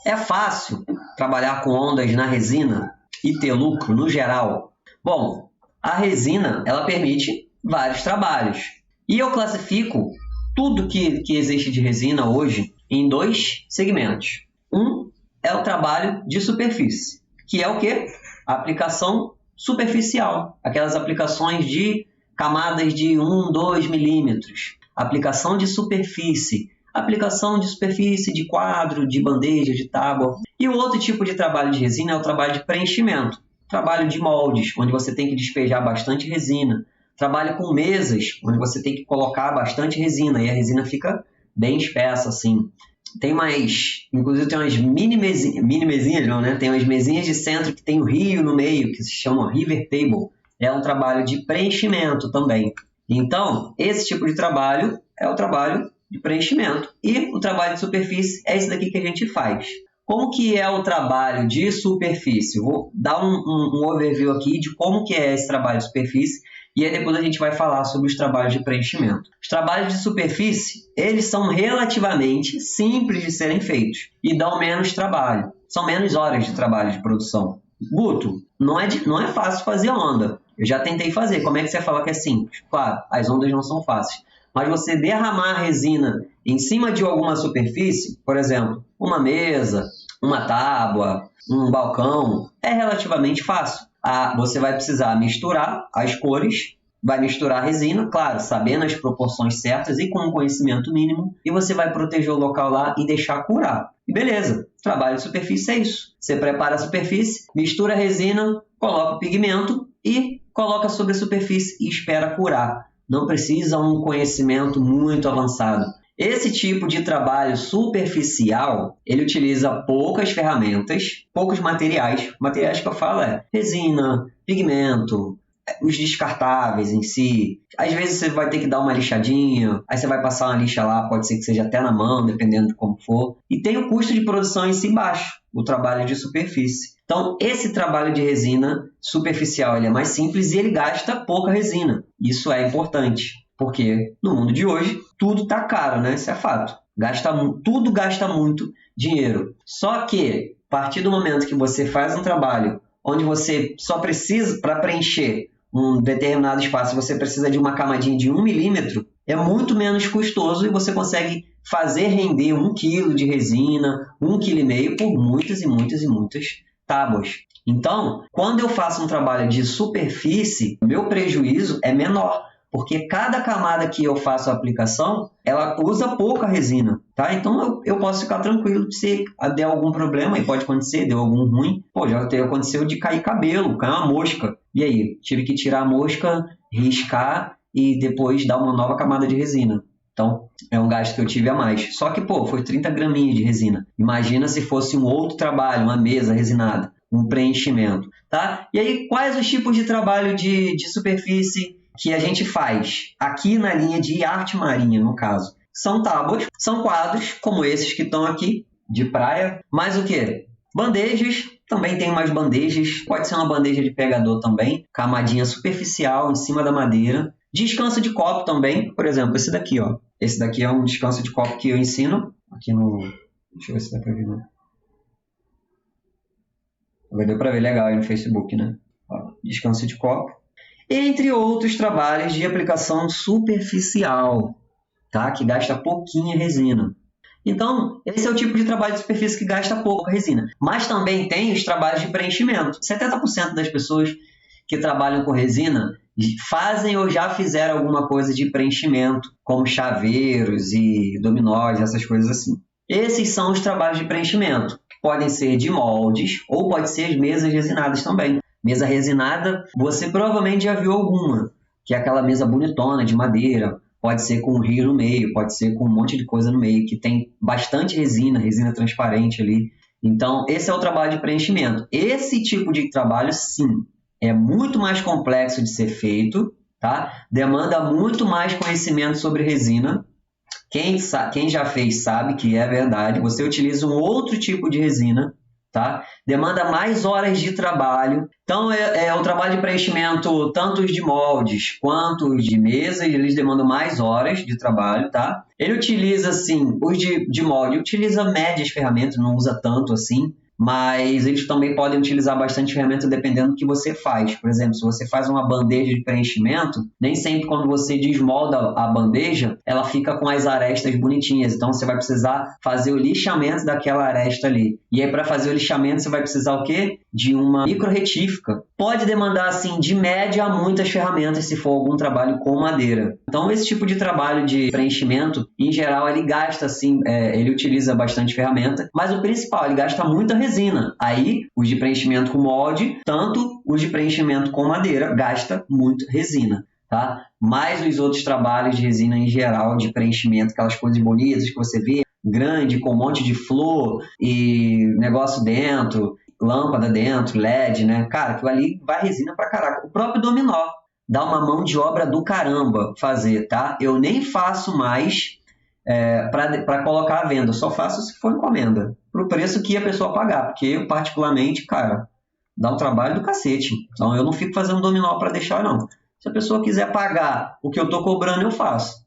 É fácil trabalhar com ondas na resina e ter lucro no geral? Bom, a resina ela permite vários trabalhos. E eu classifico tudo que existe de resina hoje em 2 segmentos. Um é o trabalho de superfície, que é o quê? A aplicação superficial, aquelas aplicações de camadas de 1, 2 milímetros. Aplicação de superfície de quadro, de bandeja, de tábua. E o outro tipo de trabalho de resina é o trabalho de preenchimento. Trabalho de moldes, onde você tem que despejar bastante resina. Trabalho com mesas, onde você tem que colocar bastante resina e a resina fica bem espessa, assim. Inclusive tem umas mini mesinhas, não, né? Tem umas mesinhas de centro que tem o rio no meio, que se chama River Table. É um trabalho de preenchimento também. Então, esse tipo de trabalho é o trabalho de preenchimento. E o trabalho de superfície é esse daqui que a gente faz. Como que é o trabalho de superfície? Vou dar um overview aqui de como que é esse trabalho de superfície e aí depois a gente vai falar sobre os trabalhos de preenchimento. Os trabalhos de superfície, eles são relativamente simples de serem feitos e dão menos trabalho. São menos horas de trabalho de produção. Guto, não é fácil fazer onda. Eu já tentei fazer. Como é que você fala que é simples? Claro, as ondas não são fáceis. Mas você derramar a resina em cima de alguma superfície, por exemplo, uma mesa, uma tábua, um balcão, é relativamente fácil. Você vai precisar misturar as cores, vai misturar a resina, claro, sabendo as proporções certas e com um conhecimento mínimo, e você vai proteger o local lá e deixar curar. E beleza, trabalho de superfície é isso. Você prepara a superfície, mistura a resina, coloca o pigmento e coloca sobre a superfície e espera curar. Não precisa um conhecimento muito avançado. Esse tipo de trabalho superficial, ele utiliza poucas ferramentas, poucos materiais. Materiais que eu falo é resina, pigmento, os descartáveis em si. Às vezes você vai ter que dar uma lixadinha, aí você vai passar uma lixa lá, pode ser que seja até na mão, dependendo de como for. E tem o custo de produção em si baixo, o trabalho de superfície. Então, esse trabalho de resina superficial ele é mais simples e ele gasta pouca resina. Isso é importante, porque no mundo de hoje tudo está caro, né? Isso é fato. Tudo gasta muito dinheiro. Só que, a partir do momento que você faz um trabalho onde você só precisa, para preencher um determinado espaço, você precisa de uma camadinha de 1 milímetro, é muito menos custoso e você consegue fazer render 1 quilo de resina, 1,5 kg por muitas e muitas e muitas tábuas. Então, quando eu faço um trabalho de superfície, meu prejuízo é menor, porque cada camada que eu faço a aplicação, ela usa pouca resina, tá? Então, eu posso ficar tranquilo se der algum problema, e pode acontecer, deu algum ruim. Já aconteceu de cair cabelo, cair uma mosca. E aí? Tive que tirar a mosca, riscar e depois dar uma nova camada de resina. Então, é um gasto que eu tive a mais. Só que, foi 30 graminhas de resina. Imagina se fosse um outro trabalho, uma mesa resinada, um preenchimento, tá? E aí, quais os tipos de trabalho de superfície que a gente faz aqui na linha de arte marinha, no caso? São tábuas, são quadros, como esses que estão aqui, de praia. Mais o quê? Bandejas, também tem mais bandejas. Pode ser uma bandeja de pegador também, camadinha superficial em cima da madeira. Descanso de copo também, por exemplo, esse daqui, ó. Esse daqui é um descanso de copo que eu ensino aqui no... Deixa eu ver se dá pra ver, né? Deu pra ver legal aí no Facebook, né? Ó, descanso de copo. Entre outros trabalhos de aplicação superficial, tá? Que gasta pouquinha resina. Então, esse é o tipo de trabalho de superfície que gasta pouca resina. Mas também tem os trabalhos de preenchimento. 70% das pessoas que trabalham com resina fazem ou já fizeram alguma coisa de preenchimento, como chaveiros e dominós, essas coisas assim. Esses são os trabalhos de preenchimento. Podem ser de moldes ou pode ser as mesas resinadas também. Mesa resinada, você provavelmente já viu alguma, que é aquela mesa bonitona de madeira. Pode ser com um rio no meio, pode ser com um monte de coisa no meio, que tem bastante resina transparente ali. Então, esse é o trabalho de preenchimento. Esse tipo de trabalho, sim, é muito mais complexo de ser feito, tá? Demanda muito mais conhecimento sobre resina. Quem já fez sabe que é verdade. Você utiliza um outro tipo de resina, tá? Demanda mais horas de trabalho. Então, o trabalho de preenchimento, tanto os de moldes quanto os de mesas, eles demandam mais horas de trabalho, tá? Ele utiliza, assim, os de molde, utiliza médias ferramentas, não usa tanto assim, mas eles também podem utilizar bastante ferramenta dependendo do que você faz. Por exemplo, se você faz uma bandeja de preenchimento, nem sempre quando você desmolda a bandeja, ela fica com as arestas bonitinhas. Então, você vai precisar fazer o lixamento daquela aresta ali. E aí, para fazer o lixamento, você vai precisar o quê? De uma micro-retífica. Pode demandar, assim, de média a muitas ferramentas se for algum trabalho com madeira. Então, esse tipo de trabalho de preenchimento, em geral, ele gasta, assim, ele utiliza bastante ferramenta, mas o principal, ele gasta muita resina. Aí, os de preenchimento com molde, tanto os de preenchimento com madeira, gasta muito resina, tá? Mas os outros trabalhos de resina em geral, de preenchimento, aquelas coisas bonitas que você vê, grande, com um monte de flor e negócio dentro, lâmpada dentro, LED, né? Cara, aquilo ali vai resina pra caraca. O próprio dominó dá uma mão de obra do caramba fazer, tá? Eu nem faço mais para colocar à venda, eu só faço se for encomenda, pro preço que a pessoa pagar, porque eu, particularmente, cara, dá um trabalho do cacete. Então, eu não fico fazendo dominó para deixar, não. Se a pessoa quiser pagar o que eu tô cobrando, eu faço.